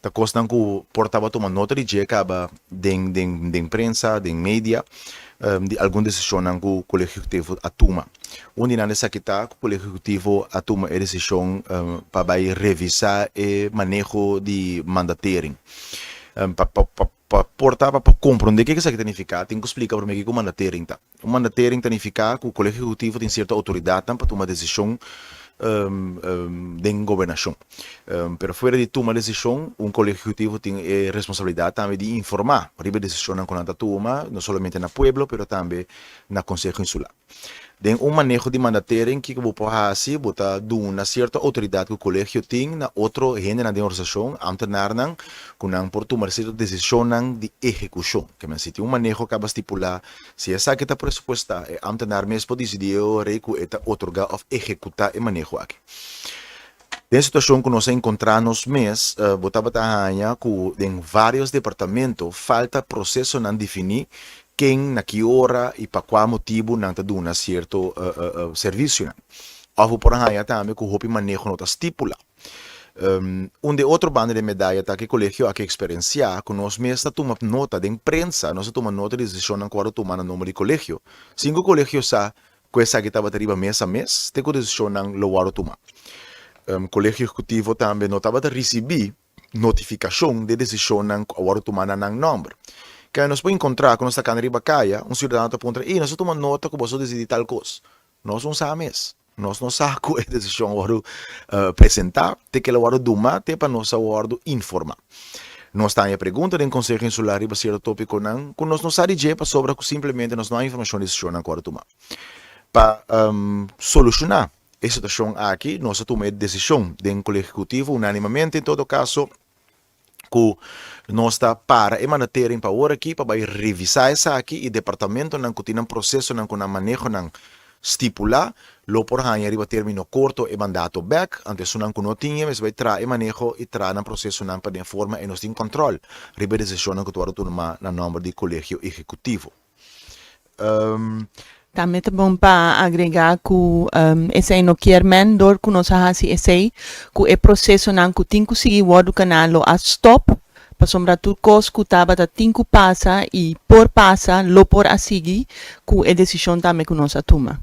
Ta costan ku portava toma nota de je acaba den prensa, den media, de alguma decisão que o colégio executivo atuma. Onde não é que o colégio executivo atuma a decisão para revisar e manejo de mandatering. Para portar, para compreender o que isso significa, tem que explicar para mim o que o mandatering está. O mandatering significa que o colégio executivo tem certa autoridade para tomar decisão de governação. Pero fora de tomar decisão, colégio executivo tem a responsabilidade também de informar a decisão que a toma, não somente na pueblo, pero também na conselho insular. Den manejo de mandatering que vou fazer, botar de uma certa autoridade que o colégio tem na outro gente na organização, ambtenaar que não por tomar certa decisão de execução. Que men tem manejo que acaba estipular se essa que está pressuposta, é ambtenaar mesmo decidir que está otorgar ou executar o manejo aqui. Na situação que nós encontramos mês, botava que em vários departamentos falta processo não definir quem, na que hora e para qual motivo não está dando certo serviço. Ou por aí também que o hopi manejo não está estipulado. Onde outro bando de medalha está que o colégio aqui experienciar, que nós mesmos tomamos nota de imprensa, nós tomamos nota de decisão na qual tomamos o nome de colégio. Se o colégio sabe que essa que estava arriba mês a mês, tem que decisão não lo tomar. Colégio executivo também não estava a receber notificação de decisão não agora tomar não nome. Que nós podemos encontrar quando está riba caia, cidadão está apontando, e nós tomamos nota que você decidir tal coisa. Nós não sabemos. Nós não sabemos qual é a decisão agora apresentar, tem que agora tomar, tem para nós agora informar. Nós temos a pergunta do Conselho Insular riba certo tópico não, que nós não sabemos sobre que simplesmente nós não há informação de decisão agora tomar. Para solucionar essa situação aqui, nós tomamos a decisão do colégio executivo unanimamente, em todo caso, que nós está para e mandaterem para hora aqui para revisar essa aqui e departamento não que tem um processo não com manejo não estipular lo por aí arriba termino curto e mandato back antes não que não tinha mas vai trazer e manejo e trazer um processo não para de forma e nós tem controle riba decisão não que tu tomar na nome de colégio executivo. Também é bom para agregar que esse no quermen dor que nós fazemos esse que o processo não que tem que seguir o canal a stop para sombra tudo coisa que estava a tem que passar e por passar lo por a seguir que a decisão também que nós toma.